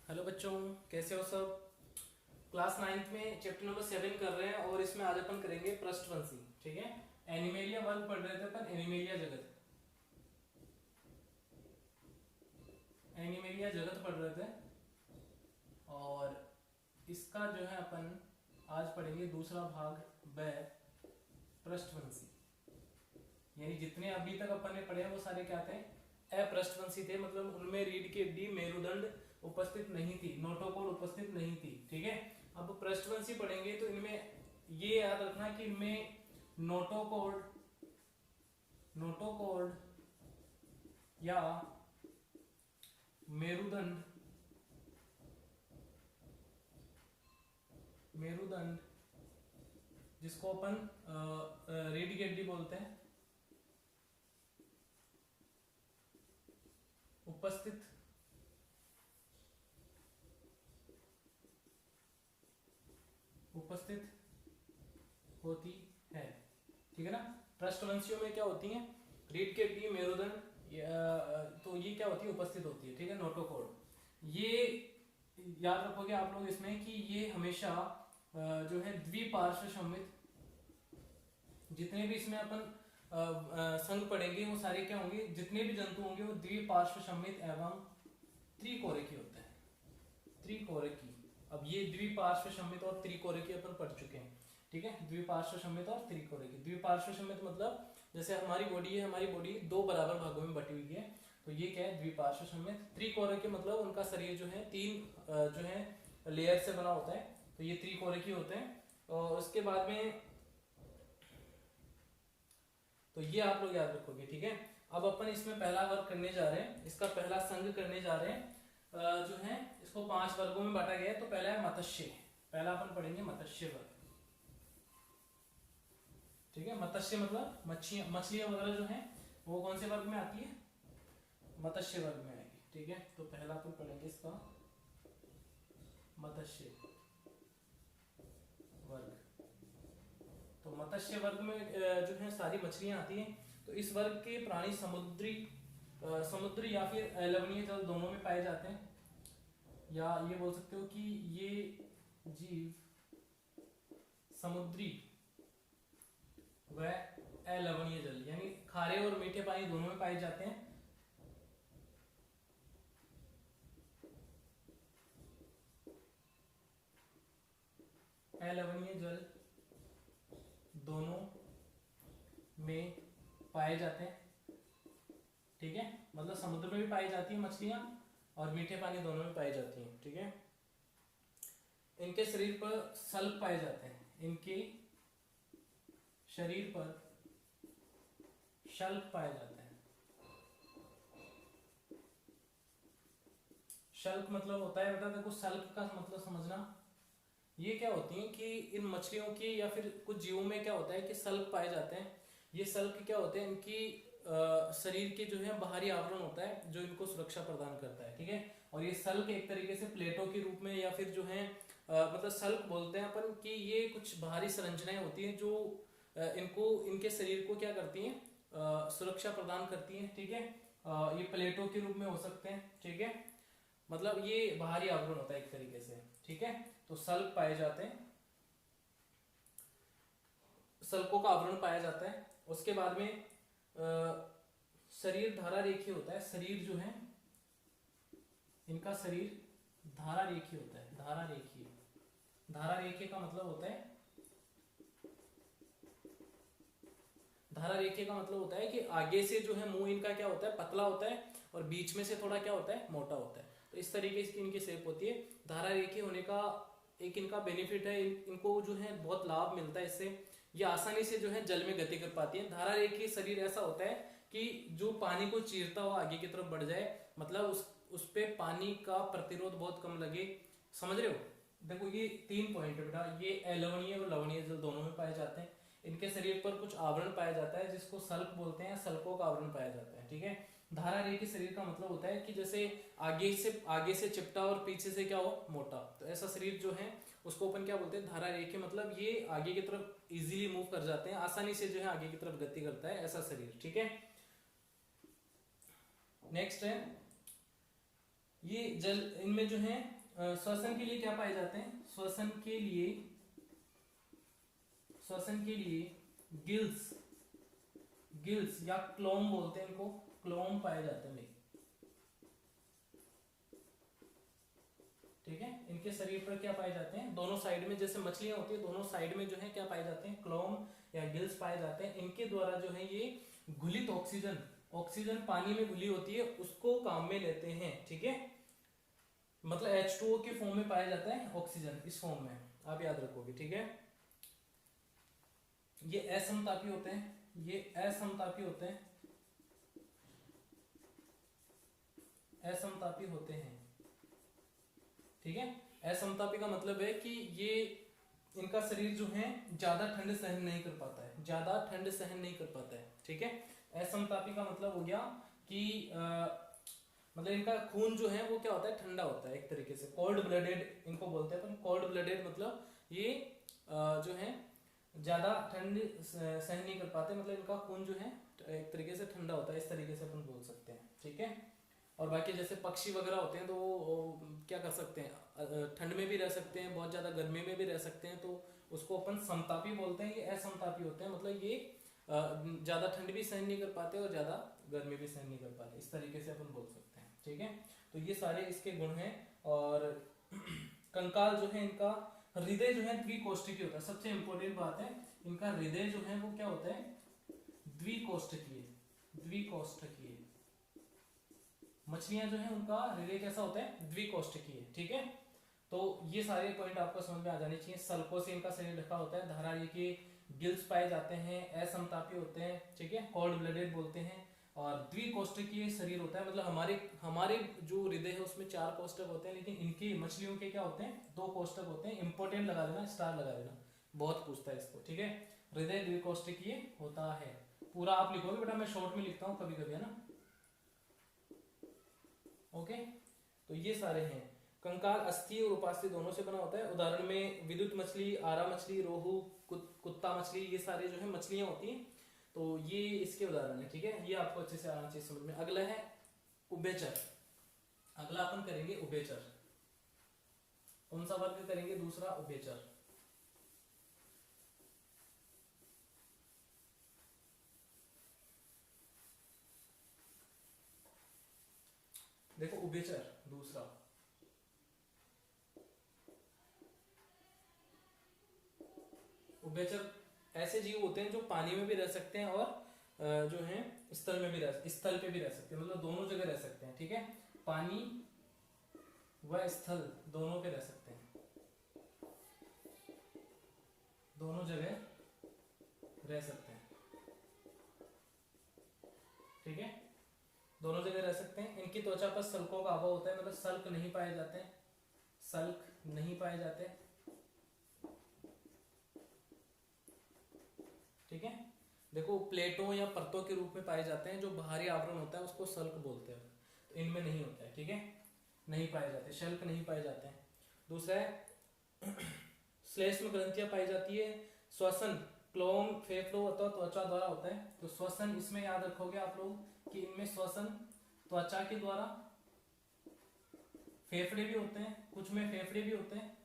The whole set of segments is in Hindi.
हेलो बच्चों, कैसे हो सब। क्लास नाइन्थ में चैप्टर नंबर 7 कर रहे हैं और इसमें आज अपन करेंगे पृष्ठवंशी। ठीक है, एनिमेलिया वर्ग पढ़ रहे थे अपन, एनिमेलिया जगत, एनिमेलिया जगत पढ़ रहे थे। और इसका जो है अपन आज पढ़ेंगे दूसरा भाग, व पृष्ठवंशी। यानी जितने अभी तक अपन ने पढ़े हैं वो सारे क्या थे, अपृष्ठवंशी थे। मतलब उनमें रीढ़ की हड्डी, मेरुदंड उपस्थित नहीं थी, नोटोकॉल उपस्थित नहीं थी। ठीक है, अब पृष्ठवंशी पढ़ेंगे तो इनमें ये याद रखना कि इनमें नोटोकॉर्ड नोटोकॉर्ड या मेरुदंड मेरुदंड जिसको अपन रीढ़ की हड्डी बोलते हैं, उपस्थित उपस्थित होती है। ठीक है ना। पृष्ठवंशियों में क्या होती है, रीढ़ की हड्डी, मेरुदंड, तो ये क्या होती है, उपस्थित होती है। ठीक है, नोटोकॉर्ड। ये याद रखोगे आप लोग इसमें कि ये हमेशा जो है द्विपार्श्व सममित, जितने भी इसमें अपन संघ पढ़ेंगे वो सारे क्या होंगे, जितने भी जंतु होंगे वो द्विपार्श्व सममित एवं त्रिकोरिकी होते हैं, त्रिकोरिकी। अब ये द्विपार्श्व सममित और त्रिकोरिकी अपन पढ़ चुके हैं। ठीक है, द्विपार्श्व सममित और त्रिकोरिकी। द्विपार्श्व सममित मतलब जैसे हमारी बॉडी है, हमारी बॉडी दो बराबर भागों में बटी हुई है, तो ये क्या है, द्विपार्श्व सममित। त्रिकोरिकी मतलब उनका शरीर जो है तीन जो है लेयर से बना होता है, तो ये त्रिकोरिकी होते हैं। और उसके बाद में तो ये आप लोग याद रखोगे। ठीक है, अब अपन इसमें पहला वर्ग करने जा रहे हैं, इसका पहला संघ करने जा रहे हैं। जो है इसको 5 वर्गों में बांटा गया है। तो पहला है मत्स्य, पहला अपन पढ़ेंगे मत्स्य वर्ग। ठीक है, मत्स्य मतलब मछलियां वगैरह जो है वो कौन से वर्ग में आती है, मत्स्य वर्ग में आएगी। ठीक है, तो पहला अपन पढ़ेंगे इसका मत्स्य वर्ग। तो मत्स्य वर्ग में जो है सारी मछलियां आती हैं। तो इस वर्ग के प्राणी समुद्री या फिर लवणीय जल दोनों में पाए जाते हैं, या ये बोल सकते हो कि ये जीव समुद्री व अलवणीय जल यानी खारे और मीठे पानी दोनों में पाए जाते हैं। अलवणीय जल दोनों में पाए जाते हैं। ठीक है, मतलब समुद्र में भी पाई जाती है मछलियां और मीठे पानी दोनों में पाई जाती हैं। ठीक है, इनके शरीर पर सल्क पाए जाते हैं, इनके शरीर पर शल्क पाए जाते हैं। शल्क मतलब होता है, बेटा देखो सल्क का मतलब समझना, ये क्या होती है कि इन मछलियों की या फिर कुछ जीवों में क्या होता है कि सल्क पाए जाते हैं। ये सल्क क्या होते हैं, इनकी शरीर के जो है बाहरी आवरण होता है जो इनको सुरक्षा प्रदान करता है। ठीक है, और ये सल्क एक तरीके से प्लेटों के रूप में या फिर जो है मतलब सल्क बोलते हैं अपन कि ये कुछ बाहरी संरचनाएं होती हैं जो इनको, इनके शरीर को क्या करती हैं, सुरक्षा प्रदान करती हैं। ठीक है, ये प्लेटों के रूप में हो सकते हैं। ठीक है, मतलब ये बाहरी आवरण होता है एक तरीके से। ठीक है, तो सल्क पाए जाते हैं, सल्कों का आवरण पाया जाता है। उसके बाद में शरीर धारा रेखीय होता है। शरीर जो है इनका शरीर धारा रेखीय होता है, धारा रेखीय। धारा रेखीय का मतलब होता है, धारा रेखीय का मतलब होता है कि आगे से जो है मुंह इनका क्या होता है, पतला होता है और बीच में से थोड़ा क्या होता है, मोटा होता है। तो इस तरीके से इनकी शेप होती है। धारा रेखीय होने का एक इनका बेनिफिट है, इनको जो है बहुत लाभ मिलता है इससे, ये आसानी से जो है जल में गति कर पाती है। धारा रेखीय शरीर ऐसा होता है कि जो पानी को चीरता हुआ आगे की तरफ बढ़ जाए, मतलब उस पे पानी का प्रतिरोध बहुत कम लगे। समझ रहे हो, देखो ये 3 पॉइंट है बेटा, ये अलवणीय और लवणीय जल दोनों में पाए जाते हैं। इनके शरीर पर कुछ आवरण पाया जाता है जिसको सल्क बोलते हैं, सल्कों का आवरण पाया जाता है। ठीक है, धारा रेखीय शरीर का मतलब होता है कि जैसे आगे से चिपटा और पीछे से क्या हो, मोटा। तो ऐसा शरीर जो है उसको अपन क्या बोलते हैं, धारा रेखीय। मतलब ये आगे की तरफ इजीली मूव कर जाते हैं, आसानी से जो है आगे की तरफ गति करता है ऐसा शरीर। ठीक है, नेक्स्ट है ये जल, इनमें जो है श्वसन के लिए क्या पाए जाते हैं? श्वसन के लिए गिल्स, गिल्स या क्लोम बोलते हैं इनको, क्लोम पाए जाते हैं। ठीक है, इनके शरीर पर क्या पाए जाते हैं? दोनों साइड में, जैसे मछलियां होती है दोनों साइड में जो है क्या पाए जाते हैं? क्लोम या गिल्स पाए जाते हैं। इनके द्वारा जो है ये घुलित ऑक्सीजन, ऑक्सीजन पानी में घुली होती है उसको काम में लेते हैं। ठीक है, मतलब H2O के फॉर्म में पाया जाता है ऑक्सीजन, इस फॉर्म में आप याद रखोगे। ठीक है, ये असमतापी होते हैं, ये असमतापी होते हैं, असमतापी होते हैं। ठीक है, असमतापी का मतलब है कि ये इनका शरीर जो है ज्यादा ठंड सहन नहीं कर पाता है, ज्यादा ठंड सहन नहीं कर पाता है। ठीक है, असमतापी का मतलब हो गया कि मतलब इनका खून जो है वो क्या होता है? ठंडा होता है एक तरीके से। कोल्ड ब्लडेड इनको बोलते हैं अपन। कोल्ड ब्लडेड मतलब ये जो है ज्यादा ठंड सहन नहीं कर पाते, मतलब इनका खून जो है एक तरीके से ठंडा होता है, इस तरीके से अपन बोल सकते हैं। ठीक है, और बाकी जैसे पक्षी वगैरह होते हैं तो वो क्या कर सकते हैं? ठंड में भी रह सकते हैं, बहुत ज्यादा गर्मी में भी रह सकते हैं, तो उसको अपन समतापी बोलते हैं। ये असमतापी होते हैं, मतलब ये ज्यादा ठंड भी सहन नहीं कर पाते और ज्यादा गर्मी भी सहन नहीं कर पाते, इस तरीके से अपन बोल सकते हैं। ठीक है, तो ये सारे इसके गुण हैं। और कंकाल जो है इनका हृदय जो है द्विकोष्ठकीय होता है। सबसे इंपॉर्टेंट बात है, इनका हृदय जो है वो क्या होता है? द्विकोष्ठकीय, द्विकोष्ठकीय। मछलियां जो है उनका हृदय कैसा होता है? द्विकोष्ठकीय। ठीक है, तो ये सारे पॉइंट आपको समझ में आ जाने चाहिए। सल्कों से इनका शरीर ढका होता है, धारा के गिल्स पाए जाते हैं, असमतापी होते हैं। ठीक है, कोल्ड ब्लडेड बोलते हैं, और द्विकोष्ठकीय शरीर होता है। मतलब हमारे जो हृदय है उसमें 4 कोष्ठक होते हैं, लेकिन इनकी मछलियों के क्या होते हैं? 2 कोष्ठक होते हैं। इंपॉर्टेंट लगा देना, स्टार लगा देना, बहुत पूछता है इसको। ठीक है, हृदय द्विकोष्ठकीय होता है। पूरा आप लिखोगे बेटा, मैं शॉर्ट में लिखता हूँ कभी कभी, है ना। ओके, तो ये सारे हैं। कंकाल अस्थि और उपास्थि दोनों से बना होता है। उदाहरण में विद्युत मछली, आरा मछली, रोहू, कुत्ता मछली, ये सारे जो है मछलियां होती हैं, तो ये इसके उदाहरण है। ठीक है, ये आपको अच्छे से आना चाहिए समझ में। अगला है उभयचर। अगला अपन करेंगे उभयचर। कौन सा वर्ग करेंगे? दूसरा, उभयचर। देखो उभयचर दूसरा, उभयचर ऐसे जीव होते हैं जो पानी में भी रह सकते हैं और जो है स्थल में भी स्थल पे भी रह सकते हैं, मतलब दोनों जगह रह सकते हैं। ठीक है, पानी व स्थल दोनों पे रह सकते हैं, दोनों जगह रह सकते हैं। ठीक है, दोनों जगह रह सकते हैं। इनकी त्वचा पर सल्कों का अभाव होता है, मतलब सल्क नहीं पाए जाते हैं, सल्क नहीं पाए जाते। ठीक है, देखो प्लेटों या परतों के रूप में पाए जाते हैं, जो बाहरी आवरण होता है उसको सल्क बोलते हैं, तो इनमें नहीं होता है। ठीक है, नहीं पाए जाते, शल्क नहीं पाए जाते हैं। दूसरा है श्लेष्म ग्रंथियां पाई जाती है। श्वसन क्लोम, फेफड़ों अथवा त्वचा द्वारा होता है। तो श्वसन इसमें याद रखोगे आप लोग कि इनमें श्वसन त्वचा के द्वारा, फेफड़े भी होते हैं, कुछ में फेफड़े भी होते हैं,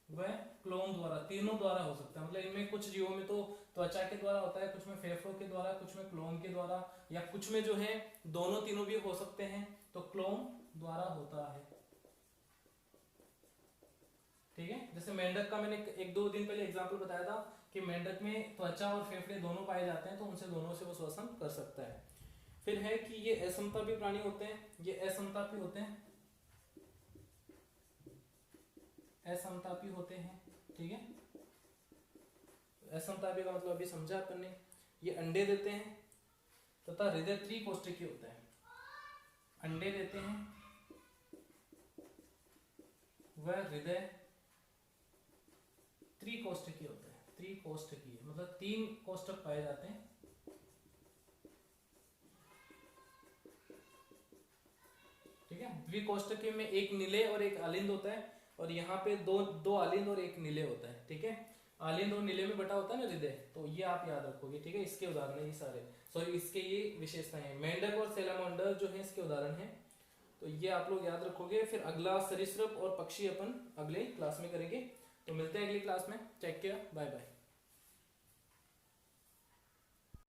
वह क्लोम द्वारा, तीनों द्वारा हो सकता है। मतलब इनमें कुछ जीवों में तो त्वचा के द्वारा होता है, कुछ में फेफड़ों के द्वारा, कुछ में क्लोम के द्वारा, या कुछ में जो है दोनों तीनों भी हो सकते हैं, तो क्लोम द्वारा होता है। ठीक है, जैसे मेंढक का मैंने 1-2 दिन पहले एग्जांपल बताया था कि मेंढक में त्वचा और फेफड़े दोनों पाए जाते हैं, तो उनसे दोनों से वो श्वसन कर सकता है। फिर है कि ये असमतापी प्राणी होते हैं, ये असमतापी होते हैं, असमतापी होते हैं। ठीक है, असमतापी का मतलब अभी समझा अपन ने। ये अंडे देते हैं तथा हृदय त्रिकोष्ठकीय होता है, अंडे देते हैं वह हृदय त्रिकोष्ठकीय होता है, त्रिकोष्ठकीय मतलब 3 कोष्ठक पाए जाते हैं। ठीक है, द्विकोष्ठकीय में एक निलय और एक आलिंद होता है, और यहाँ पे दो आलिंद और एक निलय होता है। ठीक है, आलिंद और निलय में बटा होता है ना हृदय, तो ये आप याद रखोगे। ठीक है, इसके उदाहरण है ये सारे, सॉरी इसके ये विशेषताएं हैं। मेंढक और सैलामांडर जो है इसके उदाहरण है। तो ये आप लोग याद रखोगे। फिर अगला सरीसृप और पक्षी अपन अगले क्लास में करेंगे। तो मिलते हैं अगली क्लास में। Take care, bye bye.